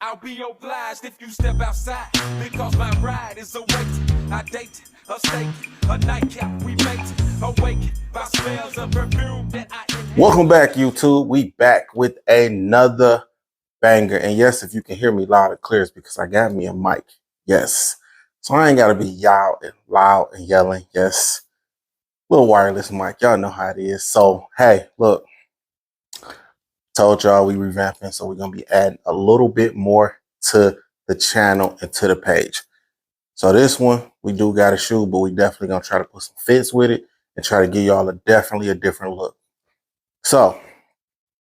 I'll be obliged if you step outside, because my ride is awaiting. I date a steak, a nightcap, we make awaken by smells of perfume that I inhale. Welcome back, YouTube. We back with another banger. And yes, if you can hear me loud and clear, it's because I got me a mic. Yes. So I ain't gotta be loud and yelling. Yes. Little wireless mic. Y'all know how it is. So hey, look. Told y'all we revamping, so we're gonna be adding a little bit more to the channel and to the page. So this one we do got a shoe, but we definitely gonna try to put some fits with it and try to give y'all definitely a different look. So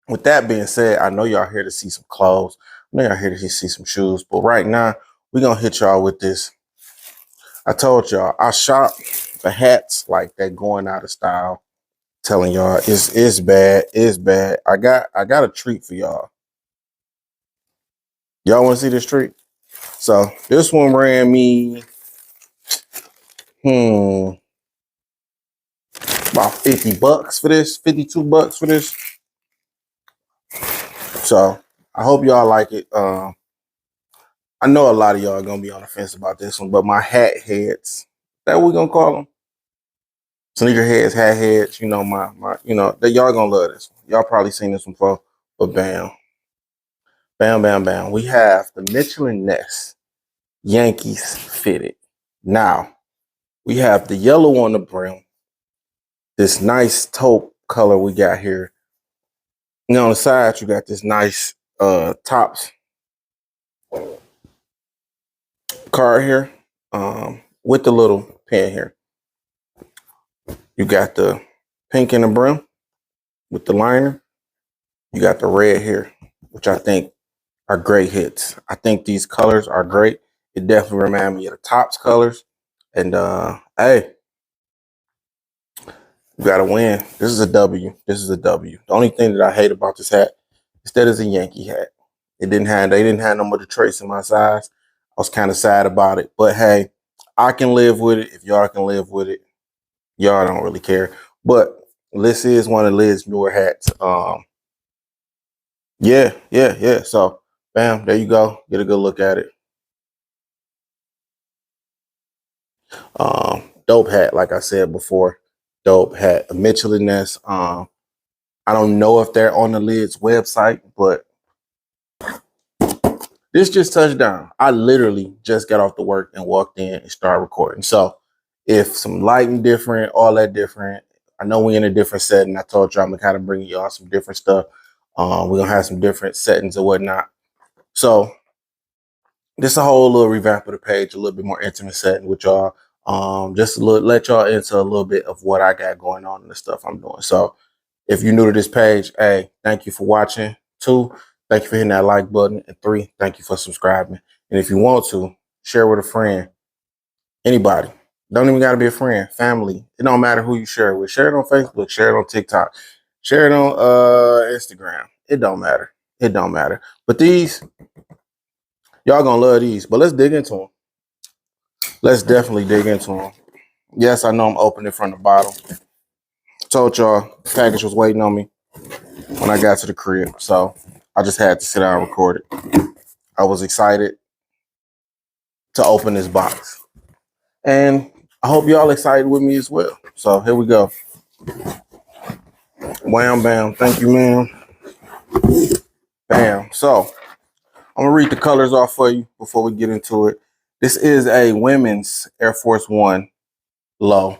with that being said, I know y'all here to see some clothes. I know y'all here to see some shoes, but right now we're gonna hit y'all with this. I told y'all I shop for hats like that going out of style. Telling y'all it's bad. I got a treat for y'all. Y'all want to see this treat? So this one ran me about 50 bucks for this, 52 bucks for this. So I hope y'all like it. I know a lot of y'all are gonna be on the fence about this one, but my hat heads, that we gonna call them, sneaker heads, hat heads, you know, that y'all gonna love this one. Y'all probably seen this one before, but bam. We have the Mitchell & Ness Yankees fitted. Now we have the yellow on the brim, this nice taupe color we got here. And on the side, you got this nice tops card here with the little pin here. You got the pink in the brim with the liner. You got the red here, which I think are great hits. I think these colors are great. It definitely reminds me of the Tops colors. And hey, you gotta win. This is a W. This is a W. The only thing that I hate about this hat is that it's a Yankee hat. They didn't have no more Detroits in my size. I was kind of sad about it. But hey, I can live with it. If y'all can live with it, y'all don't really care. But this is one of Lid's newer hats. Yeah. So bam, there you go. Get a good look at it. Dope hat, like I said before. Dope hat. A Mitchell & Ness. I don't know if they're on the Lid's website, but this just touched down. I literally just got off the work and walked in and started recording. So if some lighting different, all that different, I know we're in a different setting. I told you I'm gonna kind of bring y'all some different stuff. We're gonna have some different settings and whatnot. So this is a whole little revamp of the page, a little bit more intimate setting with y'all. Just to let y'all into a little bit of what I got going on and the stuff I'm doing. So if you're new to this page, hey, thank you for watching. 2, thank you for hitting that like button. And 3, thank you for subscribing. And if you want to, share with a friend. Anybody. Don't even gotta be a friend, family. It don't matter who you share it with. Share it on Facebook, share it on TikTok, share it on Instagram. It don't matter. It don't matter. But these, y'all gonna love these. But let's dig into them. Let's definitely dig into them. Yes, I know I'm opening from the bottom. Told y'all the package was waiting on me when I got to the crib. So I just had to sit down and record it. I was excited to open this box. And I hope y'all excited with me as well. So here we go. Wham, bam. Thank you, ma'am. Bam. So I'm going to read the colors off for you before we get into it. This is a women's Air Force One low.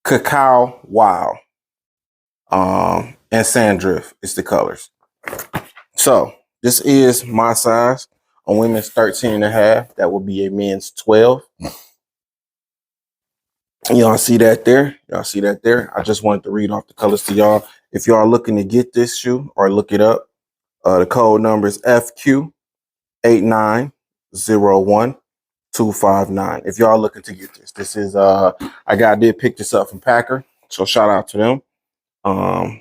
Cacao Wow. And Sanddrift is the colors. So this is my size. On women's 13.5. That would be a men's 12. Y'all see that there? Y'all see that there? I just wanted to read off the colors to y'all. If y'all are looking to get this shoe or look it up, the code number is FQ8901259. If y'all looking to get this is I did pick this up from Packer, so shout out to them.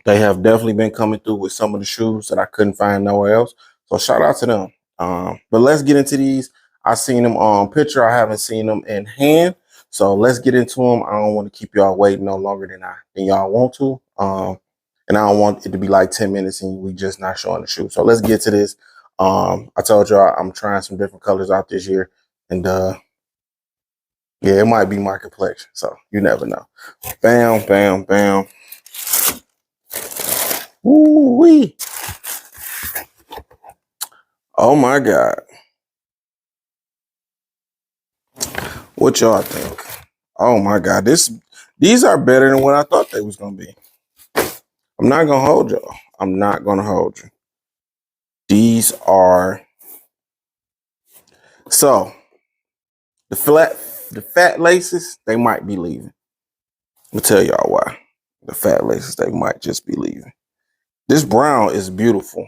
They have definitely been coming through with some of the shoes that I couldn't find nowhere else. So shout out to them. But let's get into these. I seen them on picture. I haven't seen them in hand. So let's get into them. I don't want to keep y'all waiting no longer than y'all want to. And I don't want it to be like 10 minutes and we just not showing the shoe. So let's get to this. I told y'all I'm trying some different colors out this year, and yeah, it might be my complexion, so you never know. Bam, bam, bam. Woo-wee. Oh my God. What y'all think? Oh my God, these are better than what I thought they was gonna be. I'm not gonna hold y'all. I'm not gonna hold you. These are so the fat laces, they might be leaving. I'm gonna tell y'all why. The fat laces, they might just be leaving. This brown is beautiful.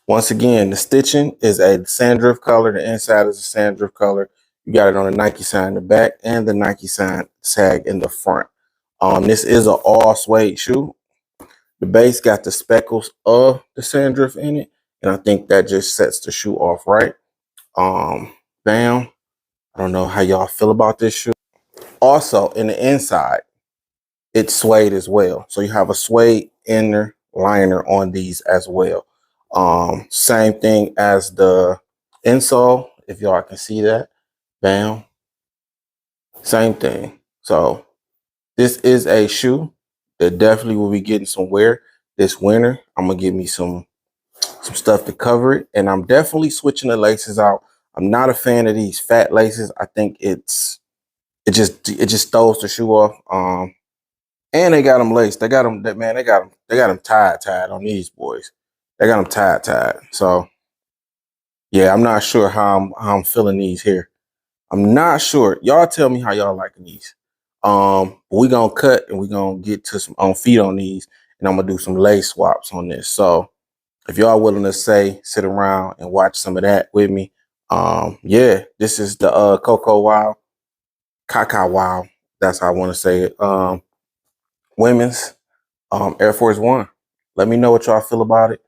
Once again, the stitching is a sanddrift color. The inside is a sanddrift color. You got it on the Nike sign in the back and the Nike sign tag in the front. This is an all suede shoe. The base got the speckles of the sanddrift in it, and I think that just sets the shoe off right. Bam. I don't know how y'all feel about this shoe. Also, in the inside, it's suede as well. So you have a suede inner liner on these as well. Same thing as the insole, if y'all can see that. Bam. Same thing. So this is a shoe that definitely will be getting some wear this winter. I'm gonna give me some stuff to cover it, and I'm definitely switching the laces out. I'm not a fan of these fat laces. I think it just throws the shoe off. And they got them laced. They got them, man, they got them tied on these boys. They got them tied. So yeah, I'm not sure how I'm feeling these here. I'm not sure. Y'all tell me how y'all liking these. We gonna cut and we gonna get to some on feet on these, and I'm gonna do some lace swaps on this. So if y'all willing to sit around and watch some of that with me, yeah, this is the Cacao Wow. That's how I want to say it. Women's Air Force One. Let me know what y'all feel about it.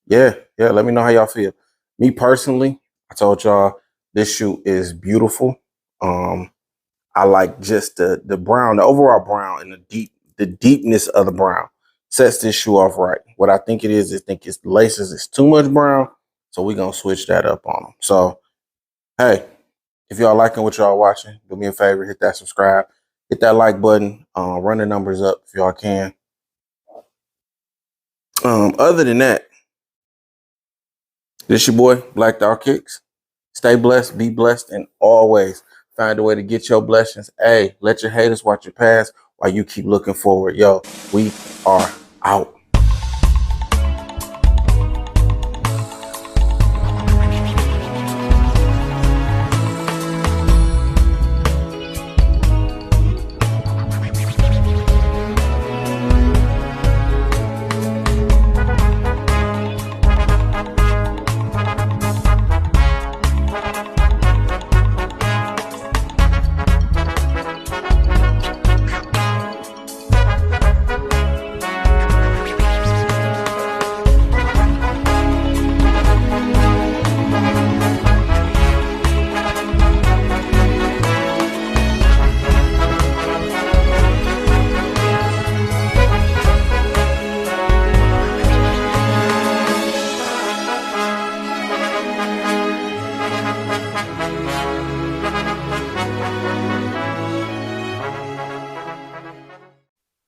Yeah, let me know how y'all feel. Me personally, I told y'all this shoe is beautiful. I like just the brown, the overall brown, and the deepness of the brown sets this shoe off right. What I think it is, I think it's the laces. It's too much brown, so we're gonna switch that up on them. So, hey, if y'all liking what y'all watching, do me a favor, hit that subscribe, hit that like button, run the numbers up if y'all can. Other than that, this your boy, Black Dog Kickz. Stay blessed, be blessed, and always find a way to get your blessings. Hey, let your haters watch your past while you keep looking forward. Yo, we are out.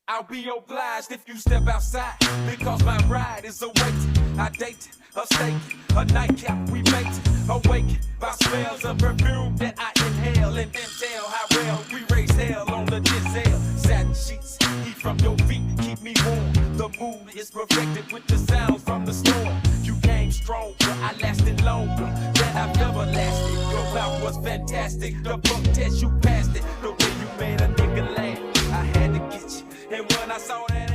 I'll be obliged if you step outside, because my ride is awaiting. I date a steak, a nightcap we make, awakened by smells of perfume that I inhale and tell how well we raise hell on the diesel. Satin sheets, heat from your feet, keep me warm. The mood is perfected with the sounds from the storm. You came stronger, I lasted longer than I've ever lasted. Your mouth was fantastic, the book test you passed it. The way you made a nigga laugh, I had to get you. And when I saw that